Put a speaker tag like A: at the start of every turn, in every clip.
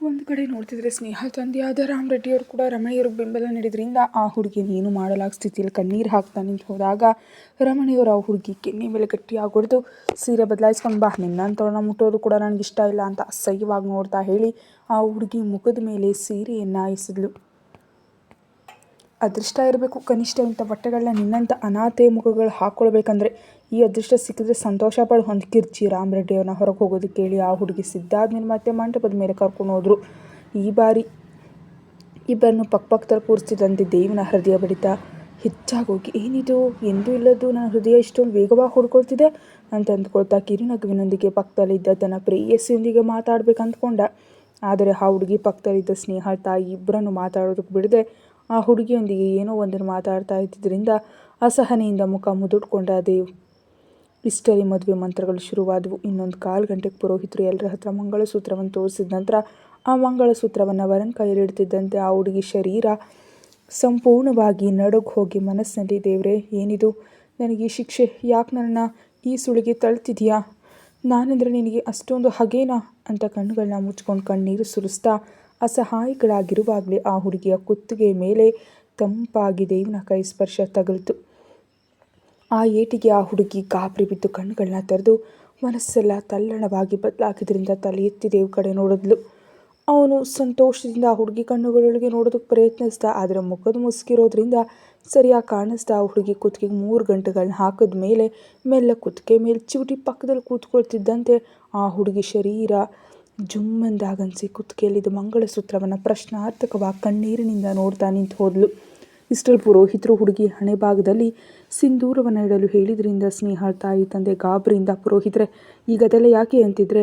A: ಒಂದು ಕಡೆ ನೋಡ್ತಿದ್ರೆ ಸ್ನೇಹ ತಂದೆಯಾದ ರಾಮರೆಡ್ಡಿಯವರು ಕೂಡ ರಮಣಿಯವ್ರಿಗೆ ಬೆಂಬಲ ನೀಡಿದ್ರಿಂದ ಆ ಹುಡುಗಿ ಏನು ಮಾಡಲಾಗ ಸ್ಥಿತಿಯಲ್ಲಿ ಕಣ್ಣೀರು ಹಾಕ್ತಾ ನಿಂತು ಹೋದಾಗ ರಮಣಿಯವರು ಆ ಹುಡುಗಿ ಕೆನ್ನೆ ಮೇಲೆ ಗಟ್ಟಿಯಾಗಿ ಹೊಡೆದು ಸೀರೆ ಬದಲಾಯಿಸ್ಕೊಂಡು ಬಾ, ನಿನ್ನಂಥವ್ರನ್ನ ಮುಟ್ಟೋದು ಕೂಡ ನನಗೆ ಇಷ್ಟ ಇಲ್ಲ ಅಂತ ಅಸಹ್ಯವಾಗಿ ನೋಡ್ತಾ ಹೇಳಿ ಆ ಹುಡುಗಿ ಮುಖದ ಮೇಲೆ ಸೀರೆಯನ್ನು ಎಸೆದ್ಲು. ಅದೃಷ್ಟ ಇರಬೇಕು ಕನಿಷ್ಠ ಇಂಥ ಬಟ್ಟೆಗಳನ್ನ ನಿನ್ನಂಥ ಅನಾಥೆ ಮುಖಗಳು ಹಾಕ್ಕೊಳ್ಬೇಕಂದ್ರೆ. ಈ ಅದೃಷ್ಟ ಸಿಕ್ಕಿದ್ರೆ ಸಂತೋಷ ಪಡು ಅಂತ ಕಿರ್ಚಿ ರಾಮರೆಡ್ಡಿಯವ್ರನ್ನ ಹೊರಗೆ ಹೋಗೋದಕ್ಕೆ ಹೇಳಿ ಆ ಹುಡುಗಿ ಸಿದ್ದಾದ್ಮೇಲೆ ಮತ್ತೆ ಮಂಟಪದ ಮೇಲೆ ಕರ್ಕೊಂಡು ಹೋದ್ರು. ಈ ಬಾರಿ ಇಬ್ಬರನ್ನು ಪಕ್ಕದಲ್ಲಿ ಕೂರಿಸ್ತಿದ್ದಂತೆ ದೇವನ ಹೃದಯ ಬಡಿತ ಹೆಚ್ಚಾಗೋಗಿ, ಏನಿದು ಎಂದೂ ಇಲ್ಲದ್ದು ನನ್ನ ಹೃದಯ ಇಷ್ಟೊಂದು ವೇಗವಾಗಿ ಹೊಡ್ಕೊಳ್ತಿದೆ ಅಂತ ಅಂದ್ಕೊಳ್ತಾ ಕಿರುನಗುವಿನೊಂದಿಗೆ ಪಕ್ಕದಲ್ಲಿದ್ದ ತನ್ನ ಪ್ರೇಯಸಿಯೊಂದಿಗೆ ಮಾತಾಡ್ಬೇಕಂದ್ಕೊಂಡ. ಆದರೆ ಆ ಹುಡುಗಿ ಪಕ್ಕದಲ್ಲಿದ್ದ ಸ್ನೇಹ ತಾಯಿ ಇಬ್ಬರನ್ನು ಮಾತಾಡೋದಕ್ಕೆ ಬಿಡದೆ ಆ ಹುಡುಗಿಯೊಂದಿಗೆ ಏನೋ ಒಂದನ್ನು ಮಾತಾಡ್ತಾ ಇದ್ದಿದ್ದರಿಂದ ಅಸಹನೆಯಿಂದ ಮುಖ ಮುದುಡ್ಕೊಂಡ ದೇವ್. ಇಷ್ಟರಲ್ಲಿ ಮದುವೆ ಮಂತ್ರಗಳು ಶುರುವಾದವು. ಇನ್ನೊಂದು 1/4 ಗಂಟೆಗೆ ಪುರೋಹಿತರು ಎಲ್ಲರ ಹತ್ರ ಮಂಗಳಸೂತ್ರವನ್ನು ತೋರಿಸಿದ ನಂತರ ಆ ಮಂಗಳಸೂತ್ರವನ್ನು ವರನ ಕೈಯಲ್ಲಿ ಇಡ್ತಿದ್ದಂತೆ ಆ ಹುಡುಗಿ ಶರೀರ ಸಂಪೂರ್ಣವಾಗಿ ನಡುಗ್ ಹೋಗಿ ಮನಸ್ಸಿನಲ್ಲಿ, ದೇವ್ರೆ ಏನಿದು, ನನಗೆ ಈ ಶಿಕ್ಷೆ, ಯಾಕೆ ನನ್ನನ್ನು ಈ ಸುಳಿಗೆ ತಳ್ತಿದೀಯಾ, ನಾನೆಂದರೆ ನಿನಗೆ ಅಷ್ಟೊಂದು ಹಗೇನಾ ಅಂತ ಕಣ್ಣುಗಳನ್ನ ಮುಚ್ಕೊಂಡು ಕಣ್ಣೀರು ಸುರಿಸ್ತಾ ಅಸಹಾಯಕಳಾಗಿರುವಾಗಲೇ ಆ ಹುಡುಗಿಯ ಕುತ್ತಿಗೆ ಮೇಲೆ ತಂಪಾಗಿ ದೇವನ ಕೈ ಸ್ಪರ್ಶ ತಗಲಿತು. ಆ ಏಟಿಗೆ ಆ ಹುಡುಗಿ ಗಾಬರಿ ಬಿದ್ದು ಕಣ್ಣುಗಳನ್ನ ತೆರೆದು ಮನಸ್ಸೆಲ್ಲ ತಲ್ಲಣವಾಗಿ ಬದಲಾಗಿದ್ದರಿಂದ ತಲೆ ಎತ್ತಿ ದೇವ್ ಕಡೆ ನೋಡಿದ್ಲು. ಅವನು ಸಂತೋಷದಿಂದ ಆ ಹುಡುಗಿ ಕಣ್ಣುಗಳೊಳಗೆ ನೋಡೋದಕ್ಕೆ ಪ್ರಯತ್ನಿಸ್ದ. ಆದರೆ ಮುಖದ ಮುಸುಕಿರೋದ್ರಿಂದ ಸರಿಯಾಗಿ ಕಾಣಿಸ್ದ. ಆ ಹುಡುಗಿ ಕುತ್ತಿಗೆಗೆ 3 ಗಂಟೆಗಳನ್ನ ಹಾಕಿದ ಮೇಲೆ ಮೆಲ್ಲ ಕುತ್ತಿಗೆ ಮೇಲೆ ಚಿವುಟಿ ಪಕ್ಕದಲ್ಲಿ ಕೂತ್ಕೊಳ್ತಿದ್ದಂತೆ ಆ ಹುಡುಗಿ ಶರೀರ ಜುಮ್ಮೆಂದಾಗನ್ಸಿ ಕುತ್ತಿಗೆಯಲ್ಲಿದ್ದ ಮಂಗಳಸೂತ್ರವನ್ನು ಪ್ರಶ್ನಾರ್ಥಕವಾಗಿ ಕಣ್ಣೀರಿನಿಂದ ನೋಡ್ತಾ ನಿಂತು ಹೋದ್ಲು. ಇಷ್ಟರಲ್ಲಿ ಪುರೋಹಿತರು ಹುಡುಗಿ ಹಣೆ ಭಾಗದಲ್ಲಿ ಸಿಂಧೂರವನ್ನು ಇಡಲು ಹೇಳಿದ್ರಿಂದ ಸ್ನೇಹ ತಾಯಿ ತಂದೆ ಗಾಬರಿಯಿಂದ, ಪುರೋಹಿತರೆ ಈಗ ಅದೆಲ್ಲ ಯಾಕೆ ಅಂತಿದ್ರೆ,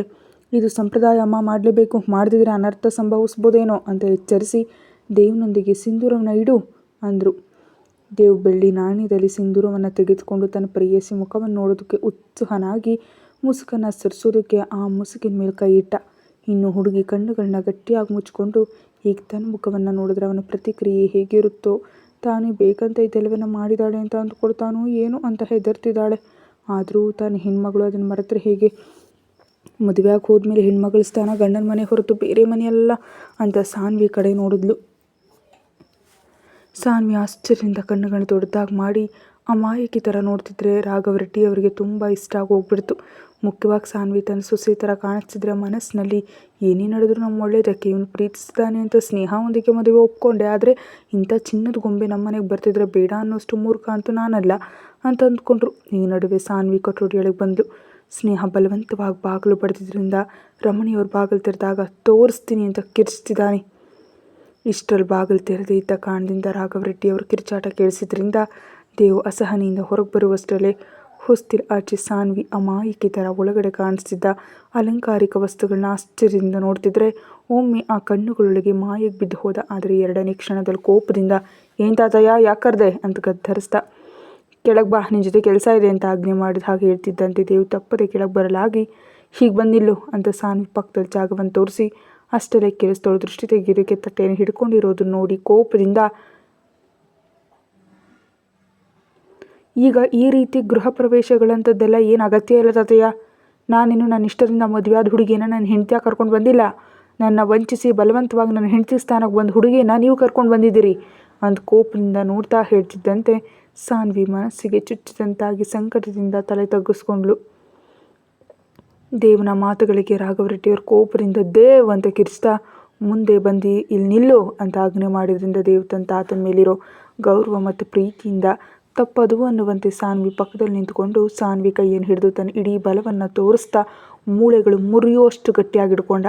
A: ಇದು ಸಂಪ್ರದಾಯ ಅಮ್ಮ, ಮಾಡಲೇಬೇಕು, ಮಾಡದಿದ್ರೆ ಅನರ್ಥ ಸಂಭವಿಸ್ಬೋದೇನೋ ಅಂತ ಎಚ್ಚರಿಸಿ ದೇವ್ನೊಂದಿಗೆ ಸಿಂಧೂರವನ್ನು ಇಡು ಅಂದರು. ದೇವ್ ಬೆಳ್ಳಿ ನಾಣ್ಯದಲ್ಲಿ ಸಿಂಧೂರವನ್ನು ತೆಗೆದುಕೊಂಡು ತನ್ನ ಪ್ರೇಯಸಿ ಮುಖವನ್ನು ನೋಡೋದಕ್ಕೆ ಉತ್ಸುಕನಾಗಿ ಮುಸುಕನ್ನು ಸರಿಸೋದಕ್ಕೆ ಆ ಮುಸುಕಿನ ಮೇಲೆ ಕೈ ಇಟ್ಟ. ಇನ್ನು ಹುಡುಗಿ ಕಣ್ಣುಗಳನ್ನ ಗಟ್ಟಿಯಾಗಿ ಮುಚ್ಕೊಂಡು ಈಗ ತನ್ನ ಮುಖವನ್ನು ನೋಡಿದ್ರೆ ಅವನ ಪ್ರತಿಕ್ರಿಯೆ ಹೇಗಿರುತ್ತೋ, ತಾನೇ ಬೇಕಂತ ಇದೆಲ್ಲವನ್ನ ಮಾಡಿದಾಳೆ ಅಂತ ಅಂದ್ಕೊಳ್ತಾನೋ ಏನೋ ಅಂತ ಹೆದರ್ತಿದ್ದಾಳೆ. ಆದರೂ ತಾನು ಹೆಣ್ಮಗಳು, ಅದನ್ನು ಮರೆತರೆ ಹೇಗೆ, ಮದುವೆಯಾಗಿ ಹೋದ್ಮೇಲೆ ಹೆಣ್ಮಗಳ ಸ್ಥಾನ ಗಂಡನ ಮನೆ ಹೊರತು ಬೇರೆ ಮನೆಯಲ್ಲ ಅಂತ ಸಾನ್ವಿ ಕಡೆ ನೋಡಿದ್ಲು. ಸಾನ್ವಿ ಆಶ್ಚರ್ಯದಿಂದ ಕಣ್ಣುಗಳನ್ನ ದೊಡ್ಡದಾಗಿ ಮಾಡಿ ಅಮಾಯಕಿ ಥರ ನೋಡ್ತಿದ್ರೆ ರಾಘವರೆಡ್ಡಿ ಅವರಿಗೆ ತುಂಬ ಇಷ್ಟ ಆಗಿ ಹೋಗ್ಬಿಡ್ತು. ಮುಖ್ಯವಾಗಿ ಸಾನ್ವಿ ತನ್ನ ಸೊಸೆ ಥರ ಕಾಣಿಸ್ತಿದ್ರೆ ಮನಸ್ಸಿನಲ್ಲಿ ಏನೇ ನಡೆದ್ರು ನಮ್ಮ ಒಳ್ಳೇದಕ್ಕೆ, ಇವನು ಪ್ರೀತಿಸಿದಾನೆ ಅಂತ ಸ್ನೇಹದೊಂದಿಗೆ ಮದುವೆ ಒಪ್ಕೊಂಡೆ, ಆದರೆ ಇಂಥ ಚಿನ್ನದ ಗೊಂಬೆ ನಮ್ಮ ಮನೆಗೆ ಬರ್ತಿದ್ರೆ ಬೇಡ ಅನ್ನೋಷ್ಟು ಮೂರ್ಖ ಅಂತೂ ನಾನಲ್ಲ ಅಂತ ಅಂದ್ಕೊಂಡ್ರು. ಈ ನಡುವೆ ಸಾನ್ವಿ ಕೊಠಡಿಯೊಳಗೆ ಬಂದು ಸ್ನೇಹ ಬಲವಂತವಾಗಿ ಬಾಗಿಲು ಬಡಿದ್ರಿಂದ ರಮಣಿಯವ್ರ ಬಾಗಿಲು ತೆರೆದಾಗ ತೋರಿಸ್ತೀನಿ ಅಂತ ಕಿರ್ಚ್ತಿದ್ದಾನೆ. ಇಷ್ಟರಲ್ಲಿ ಬಾಗಿಲು ತೆರೆದೇ ಇದ್ದ ಕಾರಣದಿಂದ ರಾಘವರೆಡ್ಡಿಯವರು ಕಿರ್ಚಾಟ ಕೇಳಿಸಿದ್ರಿಂದ ದೇವ್ ಅಸಹನೆಯಿಂದ ಹೊರಗೆ ಬರುವಷ್ಟರಲ್ಲೇ ಹೊಸ್ತಿಲ್ ಆಚೆ ಸಾನ್ವಿ ಅಮಾಯಕಿ ಥರ ಒಳಗಡೆ ಕಾಣಿಸ್ತಿದ್ದ ಅಲಂಕಾರಿಕ ವಸ್ತುಗಳನ್ನ ಆಶ್ಚರ್ಯದಿಂದ ನೋಡ್ತಿದ್ರೆ ಒಮ್ಮೆ ಆ ಕಣ್ಣುಗಳೊಳಗೆ ಮಾಯಕ್ಕೆ ಬಿದ್ದು ಹೋದ. ಆದರೆ 2ನೇ ಕ್ಷಣದಲ್ಲಿ ಕೋಪದಿಂದ, ಏನ್ ತಾತಯ್ಯ ಯಾಕೆ ಕರೆದೆ ಅಂತ ಗದ್ದರಿಸ್ದ. ಕೆಳಗೆ ಬಾ, ನಿನ್ನ ಜೊತೆ ಕೆಲಸ ಇದೆ ಅಂತ ಆಜ್ಞೆ ಮಾಡಿದ ಹಾಗೆ ಹೇಳ್ತಿದ್ದಂತೆ ದೇವ್ ತಪ್ಪದೆ ಕೆಳಗೆ ಬರಲಾಗಿ, ಹೀಗೆ ಬಂದಿಲ್ಲು ಅಂತ ಸಾನ್ವಿ ಪಕ್ಕದಲ್ಲಿ ಜಾಗವನ್ನು ತೋರಿಸಿ ಅಷ್ಟರಲ್ಲೇ ಕೆಲಸದವಳು ದೃಷ್ಟಿ ತೆಗೆಯೋದಕ್ಕೆ ತಟ್ಟೆಯನ್ನು ಹಿಡ್ಕೊಂಡಿರೋದನ್ನ ನೋಡಿ ಕೋಪದಿಂದ, ಈಗ ಈ ರೀತಿ ಗೃಹ ಪ್ರವೇಶಗಳಂಥದ್ದೆಲ್ಲ ಏನು ಅಗತ್ಯ ಇಲ್ಲ ತಾತಯ್ಯ, ನಾನಿನ್ನು ನನ್ನ ಇಷ್ಟದಿಂದ ಮದುವೆಯಾದ ಹುಡುಗಿನ ನನ್ನ ಹೆಂಡತಿಯಾಗಿ ಕರ್ಕೊಂಡು ಬಂದಿಲ್ಲ, ನನ್ನ ವಂಚಿಸಿ ಬಲವಂತವಾಗಿ ನನ್ನ ಹೆಂಡತಿ ಸ್ಥಾನಕ್ಕೆ ಬಂದ ಹುಡುಗಿನ ನೀವು ಕರ್ಕೊಂಡು ಬಂದಿದ್ದೀರಿ ಅಂತ ಕೋಪದಿಂದ ನೋಡ್ತಾ ಹೇಳ್ತಿದ್ದಂತೆ ಸಾನ್ವಿ ಮನಸ್ಸಿಗೆ ಚುಚ್ಚಿದಂತಾಗಿ ಸಂಕಟದಿಂದ ತಲೆ ತಗ್ಗಿಸ್ಕೊಂಡ್ಳು. ದೇವನ ಮಾತುಗಳಿಗೆ ರಾಘವರೆಡ್ಡಿಯವರು ಕೋಪದಿಂದ ದೇವ್ ಅಂತ ಕಿರಿಸ್ತಾ, ಮುಂದೆ ಬಂದು ಇಲ್ಲಿ ನಿಲ್ಲು ಅಂತ ಆಜ್ಞೆ ಮಾಡಿದ್ರಿಂದ ದೇವ್ ತನ್ನ ತಾತನ ಮೇಲಿರೋ ಗೌರವ ಮತ್ತು ಪ್ರೀತಿಯಿಂದ ತಪ್ಪದು ಅನ್ನುವಂತೆ ಸಾನ್ವಿ ಪಕ್ಕದಲ್ಲಿ ನಿಂತುಕೊಂಡು ಸಾನ್ವಿ ಕೈಯನ್ನು ಹಿಡಿದು ತನ್ನ ಇಡೀ ಬಲವನ್ನು ತೋರಿಸ್ತಾ ಮೂಳೆಗಳು ಮುರಿಯುವಷ್ಟು ಗಟ್ಟಿಯಾಗಿ ಹಿಡ್ಕೊಂಡ.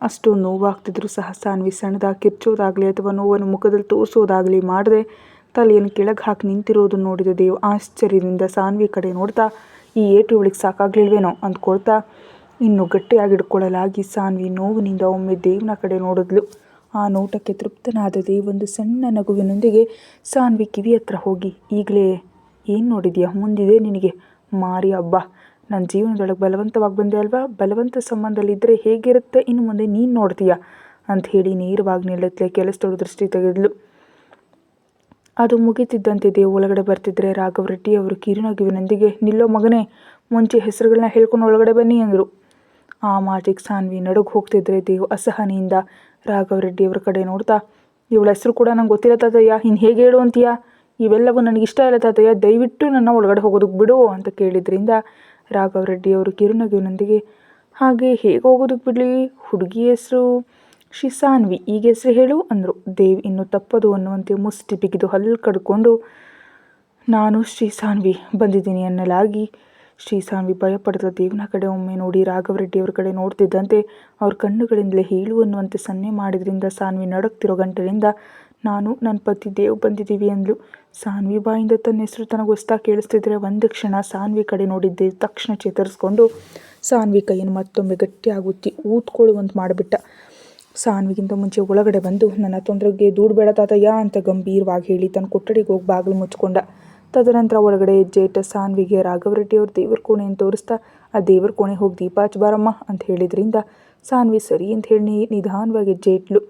A: ಅಷ್ಟು ನೋವಾಗ್ತಿದ್ರು ಸಹ ಸಾನ್ವಿ ಸಣ್ಣದಾಗಿ ಕಿರ್ಚೋದಾಗಲಿ ಅಥವಾ ನೋವನ್ನು ಮುಖದಲ್ಲಿ ತೋರಿಸೋದಾಗಲಿ ಮಾಡದೆ ತಲೆಯನ್ನು ಕೆಳಗೆ ಹಾಕಿ ನಿಂತಿರೋದನ್ನು ನೋಡಿದ ದೇವ್ ಆಶ್ಚರ್ಯದಿಂದ ಸಾನ್ವಿ ಕಡೆ ನೋಡ್ತಾ, ಈ ಏಟು ಇವಳಿಗೆ ಸಾಕಾಗ್ಲಿಲ್ವೇನೋ ಅಂದ್ಕೊಳ್ತಾ ಇನ್ನೂ ಗಟ್ಟಿಯಾಗಿ ಹಿಡ್ಕೊಳ್ಳಲಾಗಿ ಸಾನ್ವಿ ನೋವಿನಿಂದ ಒಮ್ಮೆ ದೇವ್ನ ಕಡೆ ನೋಡಿದ್ಲು. ಆ ನೋಟಕ್ಕೆ ತೃಪ್ತನಾದ ದೇವ್ ಒಂದು ಸಣ್ಣ ನಗುವಿನೊಂದಿಗೆ ಸಾನ್ವಿ ಕಿವಿ ಹತ್ರ ಹೋಗಿ, ಈಗಲೇ ಏನು ನೋಡಿದ್ಯಾ, ಮುಂದಿದೆ ನಿನಗೆ ಮಾರಿ ಹಬ್ಬ, ನನ್ನ ಜೀವನದೊಳಗೆ ಬಲವಂತವಾಗಿ ಬಂದೆ ಅಲ್ವಾ, ಬಲವಂತ ಸಂಬಂಧದಲ್ಲಿದ್ದರೆ ಹೇಗಿರುತ್ತೆ ಇನ್ನು ಮುಂದೆ ನೀನು ನೋಡ್ತೀಯ ಅಂತ ಹೇಳಿ ನೇರವಾಗಿ ನಿಲ್ಲತ್ಲೆ ಕೆಲಸದವಳು ದೃಷ್ಟಿ ತೆಗೆದ್ಲು. ಅದು ಮುಗಿತಿದ್ದಂತೆ ದೇವ್ ಒಳಗಡೆ ಬರ್ತಿದ್ರೆ ರಾಘವರೆಡ್ಡಿ ಅವರು ಕಿರುನಗುವಿನೊಂದಿಗೆ, ನಿಲ್ಲೋ ಮಗನೇ, ಮುಂಚೆ ಹೆಸರುಗಳನ್ನ ಹೇಳ್ಕೊಂಡು ಒಳಗಡೆ ಬನ್ನಿ ಅಂದರು. ಆ ಮಾತಿಗೆ ಸಾನ್ವಿ ನಡುಗ್ ಹೋಗ್ತಿದ್ರೆ ದೇವ್ ಅಸಹನೆಯಿಂದ ರಾಘವರೆಡ್ಡಿಯವ್ರ ಕಡೆ ನೋಡ್ತಾ, ಇವಳ ಹೆಸರು ಕೂಡ ನಂಗೆ ಗೊತ್ತಿಲ್ಲ ತಾತಯ್ಯ, ಇನ್ನು ಹೇಗೆ ಹೇಳು ಅಂತೀಯಾ? ಇವೆಲ್ಲವೂ ನನಗಿಷ್ಟ ಇಲ್ಲ ತಾತಯ್ಯ, ದಯವಿಟ್ಟು ನನ್ನ ಒಳಗಡೆ ಹೋಗೋದಕ್ಕೆ ಬಿಡು ಅಂತ ಕೇಳಿದ್ರಿಂದ ರಾಘವರೆಡ್ಡಿಯವರು ಕಿರುನಗುವಿನೊಂದಿಗೆ, ಹಾಗೆ ಹೇಗೆ ಹೋಗೋದಕ್ಕೆ ಬಿಡಲಿ, ಹುಡುಗಿ ಹೆಸರು ಶ್ರೀ ಸಾನ್ವಿ, ಈಗ ಹೆಸರು ಹೇಳು ಅಂದರು. ದೇವ್ ಇನ್ನೂ ತಪ್ಪದು ಅನ್ನುವಂತೆ ಮುಷ್ಟಿ ಬಿಗಿದು ಹಲ್ಲು ಕಡ್ಕೊಂಡು, ನಾನು ಶ್ರೀ ಸಾನ್ವಿ ಬಂದಿದ್ದೀನಿ ಅನ್ನಲಾಗಿ ಶ್ರೀ ಸಾನ್ವಿ ಭಯಪಡ್ದ ದೇವ್ನ ಕಡೆ ಒಮ್ಮೆ ನೋಡಿ ರಾಘವರೆಡ್ಡಿಯವ್ರ ಕಡೆ ನೋಡ್ತಿದ್ದಂತೆ ಅವ್ರ ಕಣ್ಣುಗಳಿಂದಲೇ ಹೇಳು ಅನ್ನುವಂತೆ ಸನ್ನೆ ಮಾಡಿದ್ರಿಂದ ಸಾನ್ವಿ ನಡುಗ್ತಿರೋ ಗಂಟಲಿಂದ, ನಾನು ನನ್ನ ಪತಿ ದೇವ್ ಬಂದಿದ್ದೀವಿ ಅಂದ್ಲು. ಸಾನ್ವಿ ಬಾಯಿಂದ ತನ್ನ ಹೆಸರು ತನಗೆ ಹೊಸ್ತಾ ಕೇಳಿಸ್ತಿದ್ರೆ ಒಂದು ಕ್ಷಣ ಸಾನ್ವಿ ಕಡೆ ನೋಡಿದ್ದೆ ತಕ್ಷಣ ಚೇತರಿಸ್ಕೊಂಡು ಸಾನ್ವಿ ಕೈಯನ್ನು ಮತ್ತೊಮ್ಮೆ ಗಟ್ಟಿಯಾಗುತ್ತಿ ಊದ್ಕೊಳ್ಳುವಂತೆ ಮಾಡಿಬಿಟ್ಟ. ಸಾನ್ವಿಗಿಂತ ಮುಂಚೆ ಒಳಗಡೆ ಬಂದು, ನನ್ನ ತೊಂದರೆಗೆ ದೂಡಬೇಡ ತಾತಯ್ಯ ಅಂತ ಗಂಭೀರವಾಗಿ ಹೇಳಿ ತನ್ನ ಕೊಠಡಿಗೆ ಹೋಗಿ ಬಾಗಿಲು ಮುಚ್ಕೊಂಡ. ತದನಂತರ ಒಳಗಡೆ ಹೆಜ್ಜೆ ಇಟ್ಟ ಸಾನ್ವಿಗೆ ರಾಘವರೆಡ್ಡಿಯವ್ರ ದೇವ್ರ ಕೋಣೆಯನ್ನು ತೋರಿಸ್ತಾ, ಆ ದೇವ್ರ ಕೋಣೆ ಹೋಗಿ ದೀಪ ಹಚ್ಚಿ ಬಾರಮ್ಮ ಅಂತ ಹೇಳಿದ್ರಿಂದ ಸಾನ್ವಿ ಸರಿ ಅಂತ ಹೇಳಿ ನಿಧಾನವಾಗಿ ಹೆಜ್ಜೆ ಇಟ್ಲು.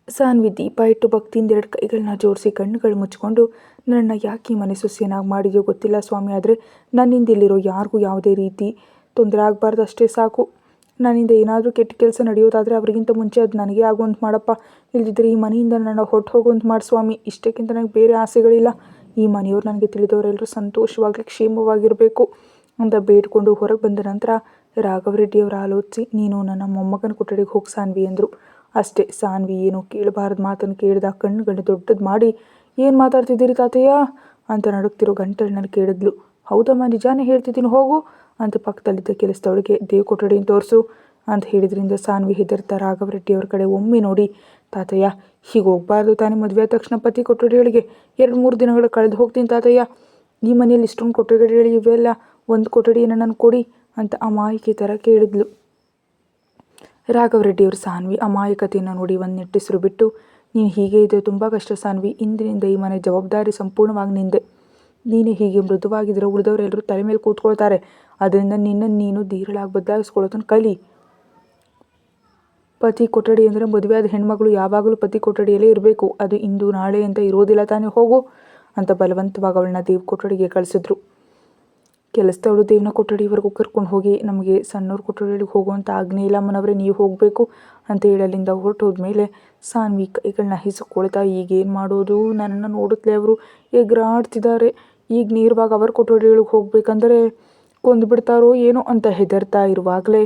A: ಸಾನ್ವಿ ದೀಪ ಇಟ್ಟು ಭಕ್ತಿಯಿಂದ 2 ಕೈಗಳನ್ನ ಜೋಡಿಸಿ ಕಣ್ಣುಗಳು ಮುಚ್ಕೊಂಡು, ನನ್ನ ಯಾಕೆ ಈ ಮನೆ ಸೊಸೆಯನ್ನಾಗಿ ಮಾಡಿದೆಯೋ ಗೊತ್ತಿಲ್ಲ ಸ್ವಾಮಿ, ಆದರೆ ನನ್ನಿಂದ ಇಲ್ಲಿರೋ ಯಾರಿಗೂ ಯಾವುದೇ ರೀತಿ ತೊಂದರೆ ಆಗಬಾರ್ದು ಅಷ್ಟೇ ಸಾಕು. ನನ್ನಿಂದ ಏನಾದರೂ ಕೆಟ್ಟ ಕೆಲಸ ನಡೆಯೋದಾದರೆ ಅವ್ರಿಗಿಂತ ಮುಂಚೆ ಅದು ನನಗೆ ಆಗುವಂತ ಮಾಡಪ್ಪ, ಇಲ್ಲದಿದ್ದರೆ ಈ ಮನೆಯಿಂದ ನನ್ನ ಹೊಟ್ಟು ಹೋಗುವಂತ ಮಾಡಿ ಸ್ವಾಮಿ, ಇಷ್ಟಕ್ಕಿಂತ ನನಗೆ ಬೇರೆ ಆಸೆಗಳಿಲ್ಲ. ಈ ಮನೆಯವ್ರು ನನಗೆ ತಿಳಿದವರೆಲ್ಲರೂ ಸಂತೋಷವಾಗಿ ಕ್ಷೇಮವಾಗಿರಬೇಕು ಅಂತ ಬೇಡ್ಕೊಂಡು ಹೊರಗೆ ಬಂದ ನಂತರ ರಾಘವರೆಡ್ಡಿಯವರು ಆಲೋಚಿಸಿ, ನೀನು ನನ್ನ ಮೊಮ್ಮಗನ ಕೊಠಡಿಗೆ ಹೋಗಿ ಸಾನ್ವಿ ಅಂದರು. ಅಷ್ಟೇ, ಸಾನ್ವಿ ಏನೋ ಕೇಳಬಾರ್ದು ಮಾತನ್ನು ಕೇಳಿದ ಕಣ್ಣುಗಳನ್ನ ದೊಡ್ಡದು ಮಾಡಿ, ಏನು ಮಾತಾಡ್ತಿದ್ದೀರಿ ತಾತಯ್ಯ ಅಂತ ನಡುಗ್ತಿರೋ ಗಂಟಲಿನಲ್ಲಿ ಕೇಳಿದ್ಲು. ಹೌದಮ್ಮ, ನಿಜಾನೇ ಹೇಳ್ತಿದ್ದೀನಿ ಹೋಗು ಅಂತ ಪಕ್ಕದಲ್ಲಿದ್ದ ಕೆಲಸದವಳಿಗೆ ದೇವ್ ಕೊಠಡಿಯನ್ನು ತೋರಿಸು ಅಂತ ಹೇಳಿದ್ರಿಂದ ಸಾನ್ವಿ ಹೆದರ್ತಾ ರಾಘವರೆಡ್ಡಿಯವ್ರ ಕಡೆ ಒಮ್ಮೆ ನೋಡಿ, ತಾತಯ್ಯ ಹೀಗೆ ಹೋಗಬಾರ್ದು ತಾನೇ, ಮದುವೆ ಆದ ತಕ್ಷಣ ಪತಿ ಕೊಠಡಿಗಳಿಗೆ 2-3 ದಿನಗಳು ಕಳೆದು ಹೋಗ್ತೀನಿ ತಾತಯ್ಯ, ಈ ಮನೆಯಲ್ಲಿ ಇಷ್ಟೊಂದು ಕೊಠಡಿಗಳು ಇವೆಲ್ಲ, ಒಂದು ಕೊಠಡಿಯನ್ನು ನಾನು ಕೊಡಿ ಅಂತ ಅಮಾಯಕಿ ಥರ ಕೇಳಿದ್ಲು. ರಾಘವರೆಡ್ಡಿಯವರು ಸಾನ್ವಿ ಅಮಾಯಕತೆಯನ್ನು ನೋಡಿ ಒಂದು ನಿಟ್ಟುಸಿರು ಬಿಟ್ಟು, ನೀನು ಹೀಗೆ ಇದ್ದರೆ ತುಂಬ ಕಷ್ಟ ಸಾನ್ವಿ, ಇಂದಿನಿಂದ ಈ ಮನೆ ಜವಾಬ್ದಾರಿ ಸಂಪೂರ್ಣವಾಗಿ ನಿಂದೆ. ನೀನು ಹೀಗೆ ಮೃದುವಾಗಿದ್ದರೆ ಉಳಿದವರೆಲ್ಲರೂ ತಲೆ ಮೇಲೆ ಕೂತ್ಕೊಳ್ತಾರೆ, ಅದರಿಂದ ನಿನ್ನನ್ನು ನೀನು ಧೀರಳಾಗಿ ಬದಲಾಯಿಸ್ಕೊಳ್ಳೋದನ್ನು ಕಲಿ. ಪತಿ ಕೊಠಡಿ ಅಂದರೆ ಮದುವೆಯಾದ ಹೆಣ್ಮಗಳು ಯಾವಾಗಲೂ ಪತಿ ಕೊಠಡಿಯಲ್ಲೇ ಇರಬೇಕು, ಅದು ಇಂದು ನಾಳೆ ಅಂತ ಇರೋದಿಲ್ಲ ತಾನೇ, ಹೋಗು ಅಂತ ಬಲವಂತವಾಗಿ ಅವಳನ್ನ ದೇವ್ ಕೊಠಡಿಗೆ ಕಳಿಸಿದ್ರು. ಕೆಲಸದವಳು ದೇವ್ನ ಕೊಠಡಿವರೆಗೂ ಕರ್ಕೊಂಡು ಹೋಗಿ, ನಮಗೆ ಸಣ್ಣವ್ರ ಕೊಠಡಿಗೆ ಹೋಗುವಂಥ ಆಜ್ಞೆ ಇಲ್ಲ ಅಮ್ಮನವರೇ, ನೀವು ಹೋಗಬೇಕು ಅಂತ ಹೇಳಲಿಂದ ಹೊರಟೋದ್ಮೇಲೆ ಸಾನ್ವಿ ಕೈಗಳನ್ನ ಹಿಸುಕೊಳ್ತಾ, ಈಗೇನು ಮಾಡೋದು, ನನ್ನನ್ನು ನೋಡುತ್ತಲೇ ಅವರು ಎಗರಾಡ್ತಿದ್ದಾರೆ, ಈಗ ನೇರವಾಗಿ ಅವರ ಕೊಠಡಿಗಳಿಗೆ ಹೋಗ್ಬೇಕಂದ್ರೆ ಕೊಂದುಬಿಡ್ತಾರೋ ಏನೋ ಅಂತ ಹೆದರ್ತಾ ಇರುವಾಗಲೇ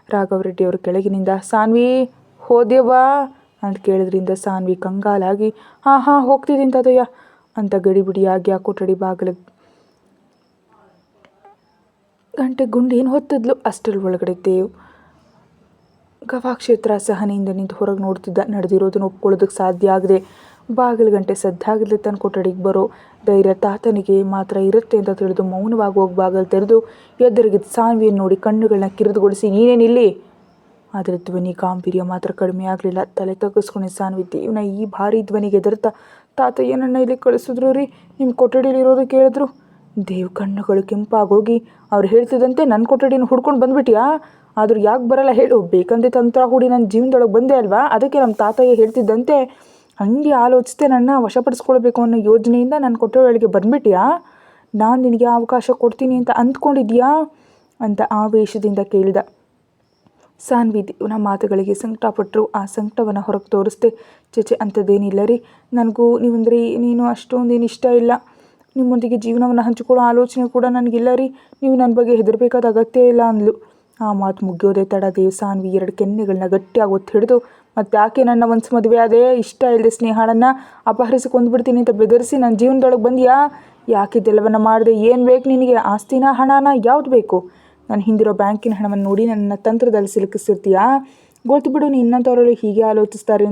A: ರಾಘವರೆಡ್ಡಿಯವರು ಕೆಳಗಿನಿಂದ, ಸಾನ್ವಿ ಹೋದ್ಯವಾ ಅಂತ ಕೇಳಿದ್ರಿಂದ ಸಾನ್ವಿ ಕಂಗಾಲಾಗಿ, ಹಾಂ ಹೋಗ್ತಿದ್ದೀನಿ ತಾತಯ್ಯ ಅಂತ ಗಡಿಬಿಡಿಯಾಗಿ ಆ ಕೊಠಡಿ ಬಾಗಿಲಿಗೆ ಗಂಟೆ ಗುಂಡೇನು ಹೊತ್ತಿದ್ಲು. ಅಷ್ಟರಲ್ಲಿ ಒಳಗಡೆ ದೇವ್ ಗವಾಕ್ಷೇತ್ರ ಸಹನೆಯಿಂದ ನಿಂತು ಹೊರಗೆ ನೋಡ್ತಿದ್ದ. ನಡೆದಿರೋದನ್ನು ಒಪ್ಕೊಳ್ಳೋದಕ್ಕೆ ಸಾಧ್ಯ ಆಗದೆ ಬಾಗಿಲು ಗಂಟೆ ಸದ್ದಾಗಲೇ ತನ್ನ ಕೊಠಡಿಗೆ ಬರೋ ಧೈರ್ಯ ತಾತನಿಗೆ ಮಾತ್ರ ಇರುತ್ತೆ ಅಂತ ತಿಳಿದು ಮೌನವಾಗಿ ಹೋಗಿ ಬಾಗಿಲು ತೆರೆದು ಎದುರಿಗಿದ್ದ ಸಾನ್ವಿಯನ್ನು ನೋಡಿ ಕಣ್ಣುಗಳನ್ನ ಕಿರಿದುಗೊಳಿಸಿ, ನೀನೇನಿಲ್ಲಿ? ಆದರೆ ಧ್ವನಿ ಗಾಂಭೀರ್ಯ ಮಾತ್ರ ಕಡಿಮೆ ಆಗಲಿಲ್ಲ. ತಲೆ ತಗ್ಗಿಸ್ಕೊಂಡು ಸಾನ್ವಿ ದೇವ್ನ ಈ ಭಾರಿ ಧ್ವನಿಗೆ ಎದುರ್ತಾ, ತಾತಯ್ಯ ನನ್ನ ಇಲ್ಲಿ ಕಳಿಸಿದ್ರು ರೀ, ನಿಮ್ಮ ಕೊಠಡಿಯಲ್ಲಿ ಇರೋದು ಕೇಳಿದ್ರು. ದೇವ್ ಕಣ್ಣುಗಳು ಕೆಂಪಾಗೋಗಿ, ಅವ್ರು ಹೇಳ್ತಿದ್ದಂತೆ ನನ್ನ ಕೊಠಡಿನ ಹುಡ್ಕೊಂಡು ಬಂದುಬಿಟ್ಟಿಯಾ? ಆದರೂ ಯಾಕೆ ಬರಲ್ಲ ಹೇಳು, ಬೇಕಂದ್ರೆ ತಂತ್ರ ಹೂಡಿ ನನ್ನ ಜೀವನದೊಳಗೆ ಬಂದೆ ಅಲ್ವಾ, ಅದಕ್ಕೆ ನಮ್ಮ ತಾತಯ್ಯ ಹೇಳ್ತಿದ್ದಂತೆ ಹಂಗೆ ಆಲೋಚಿಸ್ತೆ ನನ್ನ ವಶಪಡಿಸ್ಕೊಳ್ಬೇಕು ಅನ್ನೋ ಯೋಜನೆಯಿಂದ ನನ್ನ ಕೊಠಡಿಯೊಳಗೆ ಬಂದುಬಿಟ್ಟಿಯಾ? ನಾನು ನಿನಗೆ ಅವಕಾಶ ಕೊಡ್ತೀನಿ ಅಂತ ಅಂದ್ಕೊಂಡಿದ್ಯಾ ಅಂತ ಆವೇಶದಿಂದ ಕೇಳಿದ. ಸಾನ್ವಿ ದೇವ್ನ ಮಾತುಗಳಿಗೆ ಸಂಕಟಪಟ್ಟರು. ಆ ಸಂಕಟವನ್ನು ಹೊರಗೆ ತೋರಿಸ್ದೆ, ಚೇಚೆ ಅಂಥದ್ದೇನಿಲ್ಲ ರೀ, ನನಗೂ ನೀವಂದ್ರೆ ನೀನು ಅಷ್ಟೊಂದೇನು ಇಷ್ಟ ಇಲ್ಲ, ನಿಮ್ಮೊಂದಿಗೆ ಜೀವನವನ್ನು ಹಂಚಿಕೊಳ್ಳೋ ಆಲೋಚನೆ ಕೂಡ ನನಗಿಲ್ಲ ರೀ, ನೀವು ನನ್ನ ಬಗ್ಗೆ ಹೆದರಬೇಕಾದ ಅಗತ್ಯ ಇಲ್ಲ ಅಂದ್ಲು. ಆ ಮಾತು ಮುಗಿಯೋದೇ ತಡ ದೇವ್ ಸಾನ್ವಿ 2 ಕೆನ್ನೆಗಳನ್ನ ಗಟ್ಟಿಯಾಗಿ ಒತ್ತು ಹಿಡಿದು, ಮತ್ತು ಯಾಕೆ ನನ್ನ ಒಂದ್ಸು ಮದುವೆ ಅದೇ ಇಷ್ಟ ಇಲ್ಲದೆ ಸ್ನೇಹಳನ್ನು ಅಪಹರಿಸಿ ಕೊಂದುಬಿಡ್ತೀನಿ ಅಂತ ಬೆದರಿಸಿ ನನ್ನ ಜೀವನದೊಳಗೆ ಬಂದ್ಯಾ? ಯಾಕಿದ್ದೆಲ್ಲವನ್ನ ಮಾಡಿದೆ? ಏನು ಬೇಕು ನಿನಗೆ? ಆಸ್ತಿನ, ಹಣನ, ಯಾವ್ದು ಬೇಕು? ನಾನು ಹಿಂದಿರೋ ಬ್ಯಾಂಕಿನ ಹಣವನ್ನು ನೋಡಿ ನನ್ನ ತಂತ್ರದಲ್ಲಿ ಸಿಲುಕಿಸಿರ್ತೀಯಾ? ಗೊತ್ತು ಬಿಡು ನಿನ್ನಂಥವರಲ್ಲಿ ಹೀಗೆ ಆಲೋಚಿಸ್ತಾರೆ